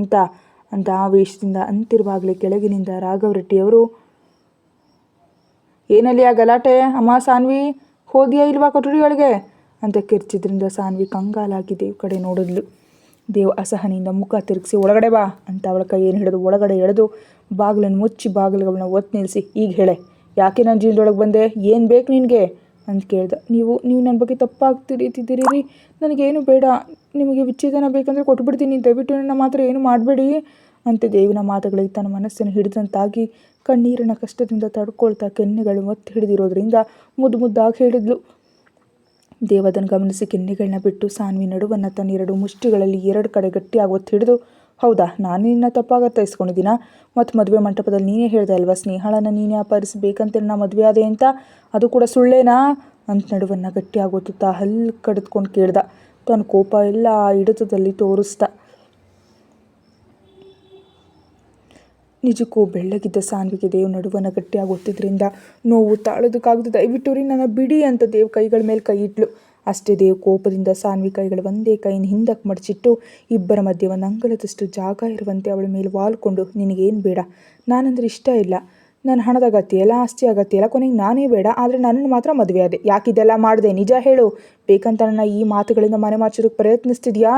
A: ಅಂತ ಆವೇಶದಿಂದ ಅಂತಿರುವಾಗಲೇ ಕೆಳಗಿನಿಂದ ರಾಘವರೆಡ್ಡಿಯವರು, ಏನಲ್ಲಿ ಆ ಗಲಾಟೆ? ಅಮ್ಮ ಸಾನ್ವಿ ಹೋದ್ಯಾ ಇಲ್ವಾ ಕೊಠಡಿಯೊಳಗೆ ಅಂತ ಕಿರ್ಚಿದ್ರಿಂದ ಸಾನ್ವಿ ಕಂಗಾಲಾಗಿ ದೇವ್ ಕಡೆ ನೋಡಿದ್ಲು. ದೇವ್ ಅಸಹನೆಯಿಂದ ಮುಖ ತಿರುಗಿಸಿ, ಒಳಗಡೆ ಬಾ ಅಂತ ಅವಳ ಕೈಯನ್ನು ಹಿಡಿದು ಒಳಗಡೆ ಎಳೆದು ಬಾಗಿಲನ್ನು ಮುಚ್ಚಿ ಬಾಗಿಲುಗಳನ್ನ ಒತ್ತು ನಿಲ್ಲಿಸಿ, ಈಗ ಹೇಳೆ, ಯಾಕೆ ನನ್ನ ಜೀವನದೊಳಗೆ ಬಂದೆ? ಏನು ಬೇಕು ನಿನಗೆ ಅಂತ ಕೇಳ್ದ. ನೀವು ನನ್ನ ಬಗ್ಗೆ ತಪ್ಪಾಗಿ ತಿರೀತಿದ್ದೀರಿ ರೀ, ನನಗೇನು ಬೇಡ, ನಿಮಗೆ ವಿಚ್ಛೇದನ ಬೇಕಂದರೆ ಕೊಟ್ಬಿಡ್ತೀನಿ, ದಯವಿಟ್ಟು ನನ್ನ ಮಾತ್ರ ಏನು ಮಾಡಬೇಡಿ ಅಂತ ದೇವಿನ ಮಾತುಗಳಿಗೆ ತನ್ನ ಮನಸ್ಸನ್ನು ಹಿಡಿದಂತಾಗಿ ಕಣ್ಣೀರಿನ ಕಷ್ಟದಿಂದ ತಡ್ಕೊಳ್ತಾ ಕೆನ್ನೆಗಳು ಒತ್ತಿ ಹಿಡಿದಿರೋದ್ರಿಂದ ಮುದ್ದಾಗಿ ಹೇಳಿದ್ಲು. ದೇವ್ ಅದನ್ನು ಗಮನಿಸಿ ಕೆನ್ನೆಗಳನ್ನ ಬಿಟ್ಟು ಸಾನ್ವಿ ನಡುವನ್ನು ತನ್ನ 2 ಮುಷ್ಟಿಗಳಲ್ಲಿ 2 ಕಡೆ ಗಟ್ಟಿಯಾಗಿ ಒತ್ತಿ ಹಿಡಿದು, ಹೌದಾ, ನಾನು ನಿನ್ನ ತಪ್ಪಾಗಿ ಅರ್ಥೈಸ್ಕೊಂಡಿದ್ದೀನಾ? ಮತ್ತು ಮದುವೆ ಮಂಟಪದಲ್ಲಿ ನೀನೇ ಹೇಳ್ದೆ ಅಲ್ವಾ, ಸ್ನೇಹಳನ್ನು ನೀನೇ ಅಪಹರಿಸಬೇಕಂತೇಳಿ ನಾ ಮದುವೆ ಆದೆ ಅಂತ, ಅದು ಕೂಡ ಸುಳ್ಳೇನಾ ಅಂತ ನಡುವನ್ನು ಗಟ್ಟಿಯಾಗಿ ಒತ್ತುತ್ತಾ ಹಲ್ಲು ಕಡಿದ್ಕೊಂಡು ಕೇಳ್ದ. ತನ್ನ ಕೋಪ ಎಲ್ಲ ಆ ಹಿಡಿತದಲ್ಲಿ ತೋರಿಸ್ತಾ. ನಿಜಕ್ಕೂ ಬೆಳ್ಳಗಿದ್ದ ಸಾನ್ವಿಗೆ ದೇವ್ ನಡುವನ್ನು ಗಟ್ಟಿಯಾಗಿ ಒತ್ತಿದ್ರಿಂದ ನೋವು ತಾಳೋದಕ್ಕಾಗದು. ದಯವಿಟ್ಟು ರೀ ನನ್ನ ಬಿಡಿ ಅಂತ ದೇವ್ ಕೈಗಳ ಮೇಲೆ ಕೈ ಇಟ್ಲು. ಅಷ್ಟೇ ದೇವ್ ಕೋಪದಿಂದ ಸಾನ್ವಿ ಕೈಗಳು ಒಂದೇ ಕೈನ ಹಿಂದಕ್ಕೆ ಮಡಚಿಟ್ಟು ಇಬ್ಬರ ಮಧ್ಯೆ ಒಂದು ಅಂಗಲದಷ್ಟು ಜಾಗ ಇರುವಂತೆ ಅವಳ ಮೇಲೆ ವಾಲ್ಕೊಂಡು, ನಿನಗೇನು ಬೇಡ, ನಾನಂದ್ರೆ ಇಷ್ಟ ಇಲ್ಲ, ನನ್ನ ಹಣದ ಅಗತ್ಯ ಇಲ್ಲ, ಆಸ್ತಿ ಅಗತ್ಯ ಇಲ್ಲ, ಕೊನೆಗೆ ನಾನೇ ಬೇಡ, ಆದರೆ ನನ್ನನ್ನು ಮಾತ್ರ ಮದುವೆ ಆದೆ, ಯಾಕಿದೆಲ್ಲ ಮಾಡಿದೆ, ನಿಜ ಹೇಳು, ಬೇಕಂತ ನನ್ನ ಈ ಮಾತುಗಳಿಂದ ಮನೆ ಮಾಚೋದಕ್ಕೆ ಪ್ರಯತ್ನಿಸ್ತಿದ್ಯಾ?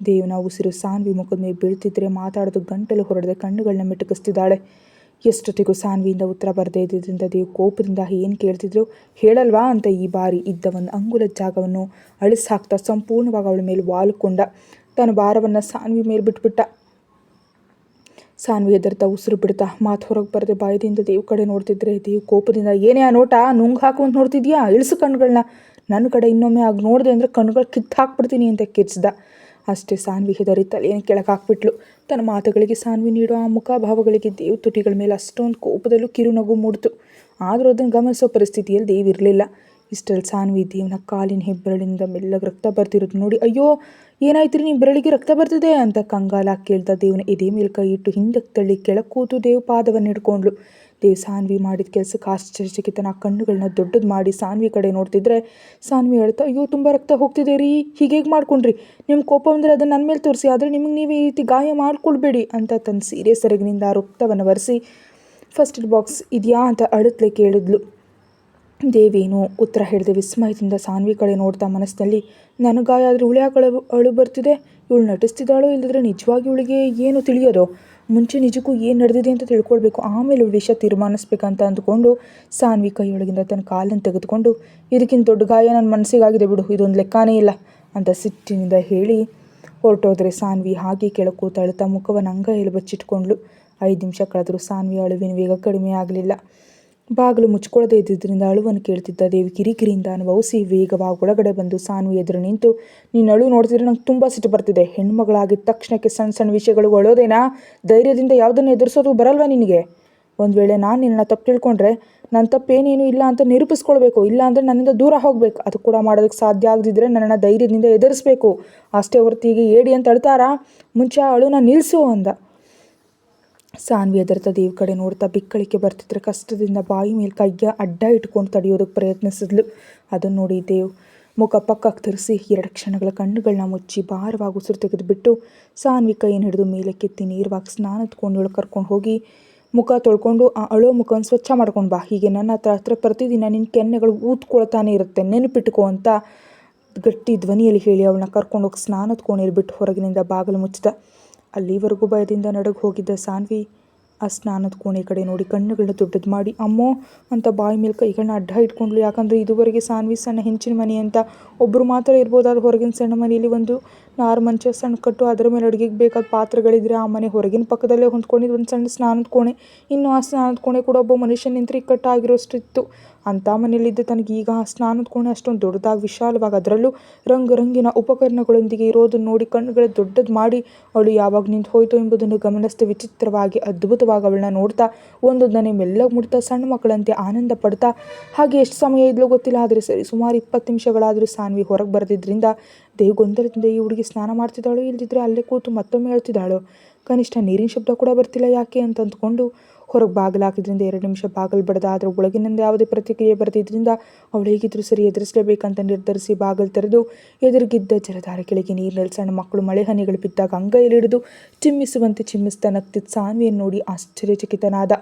A: ದೇವ್ನ ಉಸಿರು ಸಾನ್ವಿ ಮುಖದ ಮೇಲೆ ಬೀಳ್ತಿದ್ರೆ ಮಾತಾಡೋದು ಗಂಟಲು ಹೊರಡದೆ ಕಣ್ಣುಗಳನ್ನ ಮಿಟುಕಿಸ್ತಿದ್ದಾಳೆ. ಎಷ್ಟೊತ್ತಿಗೂ ಸಾನ್ವಿಯಿಂದ ಉತ್ತರ ಬರದೇ ಇದ್ದಿದ್ದರಿಂದ ದೇವ್ ಕೋಪದಿಂದ ಏನು ಕೇಳ್ತಿದ್ರು ಹೇಳಲ್ವಾ ಅಂತ ಈ ಬಾರಿ ಇದ್ದ ಒಂದು ಅಂಗುಲದ ಜಾಗವನ್ನು ಅಳಿಸಾಕ್ತಾ ಸಂಪೂರ್ಣವಾಗಿ ಅವಳ ಮೇಲೆ ವಾಲ್ಕೊಂಡ. ತನ್ನ ಭಾರವನ್ನು ಸಾನ್ವಿ ಮೇಲೆ ಬಿಟ್ಬಿಟ್ಟ. ಸಾನ್ವಿ ಹೆದರ್ತಾ ಉಸಿರು ಬಿಡ್ತಾ ಮಾತು ಹೊರಗೆ ಬರದೆ ಬಾಯದಿಂದ ದೇವ್ ಕಡೆ ನೋಡ್ತಿದ್ರೆ ದೇವ್ ಕೋಪದಿಂದ, ಏನೇ ಆ ನೋಟ, ನುಂಗ್ ಹಾಕುವಂತ ನೋಡ್ತಿದ್ಯಾ, ಇಳಿಸು ಕಣ್ಗಳನ್ನ, ನನ್ನ ಕಡೆ ಇನ್ನೊಮ್ಮೆ ಆಗ ನೋಡಿದೆ ಅಂದರೆ ಕಣ್ಗಳು ಕಿತ್ತು ಹಾಕ್ಬಿಡ್ತೀನಿ ಅಂತ ಕಿರ್ಚ್ದ. ಅಷ್ಟೇ ಸಾನ್ವಿ ಹೆದರಿ ತಲೆಯನ್ನು ಕೆಳಗೆ ಹಾಕ್ಬಿಟ್ಲು. ತನ್ನ ಮಾತುಗಳಿಗೆ ಸಾನ್ವಿ ನೀಡೋ ಆ ಮುಖಭಾವಗಳಿಗೆ ದೇವ್ ತುಟಿಗಳ ಮೇಲೆ ಅಷ್ಟೊಂದು ಕೋಪದಲ್ಲೂ ಕಿರುನಗು ಮೂಡ್ತು. ಆದರೂ ಅದನ್ನು ಗಮನಿಸೋ ಪರಿಸ್ಥಿತಿಯಲ್ಲಿ ದೇವ್ ಇರಲಿಲ್ಲ. ಇಷ್ಟರಲ್ಲಿ ಸಾನ್ವಿ ದೇವ್ನ ಕಾಲಿನ ಹೆಬ್ಬೆರಳಿನಿಂದ ಮೆಲ್ಲಗೆ ರಕ್ತ ಬರ್ತಿರೋದು ನೋಡಿ, ಅಯ್ಯೋ ಏನಾಯ್ತು ರೀ, ನಿಮ್ಮ ಬೆರಳಿಗೆ ರಕ್ತ ಬರ್ತಿದೆ ಅಂತ ಕಂಗಾಲಾಗಿ ಕೇಳ್ತಾ ದೇವ್ನ ಎದೆ ಮೇಲೆ ಕೈ ಇಟ್ಟು ಹಿಂದಕ್ಕೆ ತಳ್ಳಿ ಕೆಳಗೆ ಕೂತು ದೇವ್ ಪಾದವನ್ನು ಹಿಡ್ಕೊಂಡ್ಲು. ದೇವ್ ಸಾನ್ವಿ ಮಾಡಿದ ಕೆಲಸಕ್ಕೆ ಆಶ್ಚರ್ಯಚಕಿತನ ಕಣ್ಣುಗಳನ್ನ ದೊಡ್ಡದು ಮಾಡಿ ಸಾನ್ವಿ ಕಡೆ ನೋಡ್ತಿದ್ರೆ ಸಾನ್ವಿ ಹೇಳ್ತಾ, ಅಯ್ಯೋ ತುಂಬ ರಕ್ತ ಹೋಗ್ತಿದೆ ರೀ, ಹೀಗೇಗೆ ಮಾಡ್ಕೊಂಡ್ರಿ, ನಿಮ್ಮ ಕೋಪ ಅಂದರೆ ಅದನ್ನು ನನ್ನ ಮೇಲೆ ತೋರಿಸಿ, ಆದರೆ ನಿಮಗೆ ನೀವೇ ಈ ರೀತಿ ಗಾಯ ಮಾಡ್ಕೊಳ್ಬೇಡಿ ಅಂತ ತನ್ನ ಸೀರೆ ಸೆರಗಿನಿಂದ ಆ ರಕ್ತವನ್ನು ಒರೆಸಿ ಫಸ್ಟ್ ಏಡ್ ಬಾಕ್ಸ್ ಇದೆಯಾ ಅಂತ ಅಳುತ್ತಲೇ ಕೇಳಿದ್ಲು. ದೇವೇನು ಉತ್ತರ ಹೇಳಿದೆ ವಿಸ್ಮಯದಿಂದ ಸಾನ್ವಿ ಕಡೆ ನೋಡ್ತಾ ಮನಸ್ಸಿನಲ್ಲಿ, ನನಗೆ ಗಾಯ ಆದರೆ ಉಳಿಯಾಕ ಅಳು ಬರ್ತಿದೆ, ಇವಳು ನಟಿಸ್ತಿದ್ದಾಳೋ ಇಲ್ಲದ್ರೆ ನಿಜವಾಗಿ ಇವಳಿಗೆ ಏನು ತಿಳಿಯೋದು, ಮುಂಚೆ ನಿಜಕ್ಕೂ ಏನು ನಡೆದಿದೆ ಅಂತ ತಿಳ್ಕೊಳ್ಬೇಕು, ಆಮೇಲೆ ಇವಳು ವಿಷಯ ತೀರ್ಮಾನಿಸ್ಬೇಕಂತ ಅಂದ್ಕೊಂಡು ಸಾನ್ವಿ ಕೈಯೊಳಗಿಂದ ತನ್ನ ಕಾಲನ್ನು ತೆಗೆದುಕೊಂಡು, ಇದಕ್ಕಿಂತ ದೊಡ್ಡ ಗಾಯ ನನ್ನ ಮನಸ್ಸಿಗಾಗಿದೆ ಬಿಡು, ಇದೊಂದು ಲೆಕ್ಕನೇ ಇಲ್ಲ ಅಂತ ಸಿಟ್ಟಿನಿಂದ ಹೇಳಿ ಹೊರಟೋದ್ರೆ ಸಾನ್ವಿ ಹಾಗೆ ಕೆಳಗೆ ಕೂತು ಅಳುತ್ತಾ ಮುಖವನ್ನು ಅಂಗೈಯಲ್ಲಿ ಬಚ್ಚಿಟ್ಕೊಂಡ್ಳು. 5 ನಿಮಿಷ ಕಳೆದರೂ ಸಾನ್ವಿ ಅಳುವಿನ ವೇಗ ಕಡಿಮೆ ಆಗಲಿಲ್ಲ. ಬಾಗಿಲು ಮುಚ್ಕೊಳ್ಳದೇ ಇದ್ದಿದ್ದರಿಂದ ಅಳುವನ್ನು ಕೇಳ್ತಿದ್ದ ದೇವಿ ಕಿರಿಕಿರಿಯಿಂದ ಅನುಭವಿಸಿ ವೇಗವಾಗಿ ಒಳಗಡೆ ಬಂದು ಸಾನ್ವಿ ಎದುರು ನಿಂತು, ನೀನು ಅಳು ನೋಡ್ತಿದ್ರೆ ನಂಗೆ ತುಂಬ ಸಿಟ್ಟು ಬರ್ತಿದೆ, ಹೆಣ್ಮಗಳಾಗಿದ್ದ ತಕ್ಷಣಕ್ಕೆ ಸಣ್ಣ ಸಣ್ಣ ವಿಷಯಗಳು ಅಳೋದೇನಾ, ಧೈರ್ಯದಿಂದ ಯಾವುದನ್ನು ಎದುರಿಸೋದು ಬರಲ್ವಾ ನಿನಗೆ? ಒಂದು ವೇಳೆ ನಾನು ನಿನ್ನ ತಪ್ಪು ತಿಳ್ಕೊಂಡ್ರೆ ನನ್ನ ತಪ್ಪೇನೇನು ಇಲ್ಲ ಅಂತ ನಿರೂಪಿಸ್ಕೊಳ್ಬೇಕು, ಇಲ್ಲ ಅಂದರೆ ನನ್ನಿಂದ ದೂರ ಹೋಗಬೇಕು, ಅದು ಕೂಡ ಮಾಡೋದಕ್ಕೆ ಸಾಧ್ಯ ಆಗದಿದ್ದರೆ ನನ್ನನ್ನು ಧೈರ್ಯದಿಂದ ಎದುರಿಸಬೇಕು, ಅಷ್ಟೇ ಹೊರತಿಗೆ ಏಡಿ ಅಂತ ಅಳ್ತಾರಾ, ಮುಂಚೆ ಅಳುನ ನಿಲ್ಲಿಸು ಅಂದ. ಸಾನ್ವಿ ಎದರ್ತ ದೇವ್ ಕಡೆ ನೋಡ್ತಾ ಬಿಕ್ಕಳಿಕೆ ಬರ್ತಿದ್ರೆ ಕಷ್ಟದಿಂದ ಬಾಯಿ ಮೇಲೆ ಕೈಯ ಅಡ್ಡ ಇಟ್ಕೊಂಡು ತಡೆಯೋದಕ್ಕೆ ಪ್ರಯತ್ನಿಸಿದ್ಲು. ಅದನ್ನು ನೋಡಿ ದೇವ್ ಮುಖ ಪಕ್ಕಕ್ಕೆ ತಿರುಗಿಸಿ 2 ಕ್ಷಣಗಳ ಕಣ್ಣುಗಳನ್ನ ಮುಚ್ಚಿ ಭಾರವಾಗಿ ಉಸಿರು ತೆಗೆದುಬಿಟ್ಟು ಸಾನ್ವಿ ಕೈಯನ್ನು ಹಿಡಿದು ಮೇಲೆ ಕೆತ್ತಿ ನೀರವಾಗಿ ಸ್ನಾನತ್ಕೊಂಡು ಕರ್ಕೊಂಡು ಹೋಗಿ ಮುಖ ತೊಳ್ಕೊಂಡು ಆ ಅಳೋ ಮುಖವನ್ನು ಸ್ವಚ್ಛ ಮಾಡ್ಕೊಂಡು ಬಾ, ಹೀಗೆ ನನ್ನ ಹತ್ರ ಪ್ರತಿದಿನ ನಿನ್ನ ಕೆನ್ನೆಗಳು ಊದ್ಕೊಳ್ತಾನೆ ಇರುತ್ತೆ, ನೆನಪಿಟ್ಕೋ ಅಂತ ಗಟ್ಟಿ ಧ್ವನಿಯಲ್ಲಿ ಹೇಳಿ ಅವಳನ್ನ ಕರ್ಕೊಂಡೋಗಿ ಸ್ನಾನದ ಕೋಣೆಯಲ್ಲಿ ಬಿಟ್ಟು ಹೊರಗಿನಿಂದ ಬಾಗಿಲು ಮುಚ್ಚಿದ. ಅಲ್ಲಿವರೆಗೂ ಭಯದಿಂದ ನಡಗ ಹೋಗಿದ್ದ ಸಾನ್ವಿ ಆ ಸ್ನಾನದ ಕೋಣೆ ಕಡೆ ನೋಡಿ ಕಣ್ಣುಗಳನ್ನ ದೊಡ್ಡದು ಮಾಡಿ ಅಮ್ಮೋ ಅಂತ ಬಾಯಿ ಮೇಲೆ ಕೈಗಳನ್ನ ಅಡ್ಡ ಇಟ್ಕೊಂಡ್ಲು. ಯಾಕಂದರೆ ಇದುವರೆಗೆ ಸಾನ್ವಿ ಸಣ್ಣ ಹೆಂಚಿನ ಮನೆ ಅಂತ ಒಬ್ಬರು ಮಾತ್ರ ಇರ್ಬೋದಾದ ಹೊರಗಿನ ಸಣ್ಣ ಮನೆಯಲ್ಲಿ ಒಂದು ನಾರು ಮಂಚ ಸಣ್ಣ ಕಟ್ಟು, ಅದರ ಮೇಲೆ ಅಡುಗೆಗೆ ಬೇಕಾದ ಪಾತ್ರೆಗಳಿದ್ರೆ ಆ ಮನೆ ಹೊರಗಿನ ಪಕ್ಕದಲ್ಲೇ ಹೊಂದ್ಕೊಂಡಿದ್ದು ಒಂದು ಸಣ್ಣ ಸ್ನಾನದ ಕೋಣೆ, ಇನ್ನು ಆ ಸ್ನಾನದ ಕೋಣೆ ಕೂಡ ಒಬ್ಬ ಮನುಷ್ಯನ ನಿಂತರೆ ಇಕ್ಕಟ್ಟಾಗಿರೋಷ್ಟಿತ್ತು. ಅಂಥ ಮನೆಯಲ್ಲಿದ್ದ ತನಗೆ ಈಗ ಆ ಸ್ನಾನದ ಕೋಣೆ ಅಷ್ಟೊಂದು ದೊಡ್ಡದಾಗಿ ವಿಶಾಲವಾಗಿ ಅದರಲ್ಲೂ ರಂಗಿನ ಉಪಕರಣಗಳೊಂದಿಗೆ ಇರೋದನ್ನು ನೋಡಿ ಕಣ್ಣುಗಳ ದೊಡ್ಡದು ಮಾಡಿ ಅವಳು ಯಾವಾಗ ನಿಂತು ಹೋಯಿತು ಎಂಬುದನ್ನು ಗಮನಿಸ್ತಾ ವಿಚಿತ್ರವಾಗಿ ಅದ್ಭುತವಾಗಿ ಅವಳನ್ನ ನೋಡ್ತಾ ಒಂದೊಂದನೇ ಮೆಲ್ಲಗೆ ಮುಡ್ತಾ ಸಣ್ಣ ಮಕ್ಕಳಂತೆ ಆನಂದ ಪಡ್ತಾ ಹಾಗೆ ಎಷ್ಟು ಸಮಯ ಇದ್ಲೋ ಗೊತ್ತಿಲ್ಲ, ಆದರೆ ಸರಿ ಸುಮಾರು 20 ನಿಮಿಷಗಳಾದರೂ ಸಾನ್ವಿ ಹೊರಗೆ ಬರೆದಿದ್ದರಿಂದ ದೇವ್ ಗೊಂದಲದಿಂದ ಈ ಹುಡುಗಿ ಸ್ನಾನ ಮಾಡ್ತಿದ್ದಾಳೋ ಇಲ್ದಿದ್ರೆ ಅಲ್ಲೇ ಕೂತು ಮತ್ತೊಮ್ಮೆ ಹೇಳ್ತಿದ್ದಾಳೋ, ಕನಿಷ್ಠ ನೀರಿನ ಶಬ್ದ ಕೂಡ ಬರ್ತಿಲ್ಲ ಯಾಕೆ ಅಂತ ಅಂದ್ಕೊಂಡು ಹೊರಗೆ ಬಾಗಿಲು ಹಾಕಿದ್ರಿಂದ 2 ನಿಮಿಷ ಬಾಗಿಲು ಬಡ್ದ. ಆದರೆ ಒಳಗಿನಿಂದ ಯಾವುದೇ ಪ್ರತಿಕ್ರಿಯೆ ಬರ್ತಿದ್ರಿಂದ ಅವಳು ಹೇಗಿದ್ರೂ ಸರಿ ಎದುರಿಸಲೇಬೇಕಂತ ನಿರ್ಧರಿಸಿ ಬಾಗಿಲು ತೆರೆದು ಎದುರಿಗಿದ್ದ ಜಲಧಾರೆ ಕೆಳಗೆ ನೀರಿನಲ್ಲಿ ಸಣ್ಣ ಮಕ್ಕಳು ಮಳೆ ಹನಿಗಳು ಬಿದ್ದಾಗ ಅಂಗೈಯಲ್ಲಿ ಹಿಡಿದು ಚಿಮ್ಮಿಸುವಂತೆ ಚಿಮ್ಮಿಸ್ತಾ ನಗ್ತಿದ್ದ ಸಾನ್ವಿಯನ್ನು ನೋಡಿ ಆಶ್ಚರ್ಯಚಕಿತನಾದ.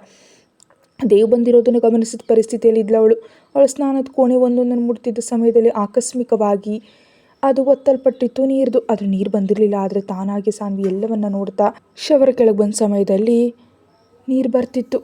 A: ದೇವ್ ಬಂದಿರೋದನ್ನು ಗಮನಿಸಿದ ಪರಿಸ್ಥಿತಿಯಲ್ಲಿ ಇದ್ಲು ಅವಳು ಸ್ನಾನದ ಕೋಣೆ ಒಂದೊಂದನ್ನು ಮುಟ್ತಿದ್ದ ಸಮಯದಲ್ಲಿ ಆಕಸ್ಮಿಕವಾಗಿ ಅದು ಒತ್ತಲ್ಪಟ್ಟಿತ್ತು ನೀರ್ದು. ಅದು ನೀರು ಬಂದಿರಲಿಲ್ಲ, ಆದರೆ ತಾನಾಗಿ ಸಾನ್ವಿ ಎಲ್ಲವನ್ನ ನೋಡ್ತಾ ಶವರ್ ಕೆಳಗೆ ಬಂದ ಸಮಯದಲ್ಲಿ ನೀರು ಬರ್ತಿತ್ತು.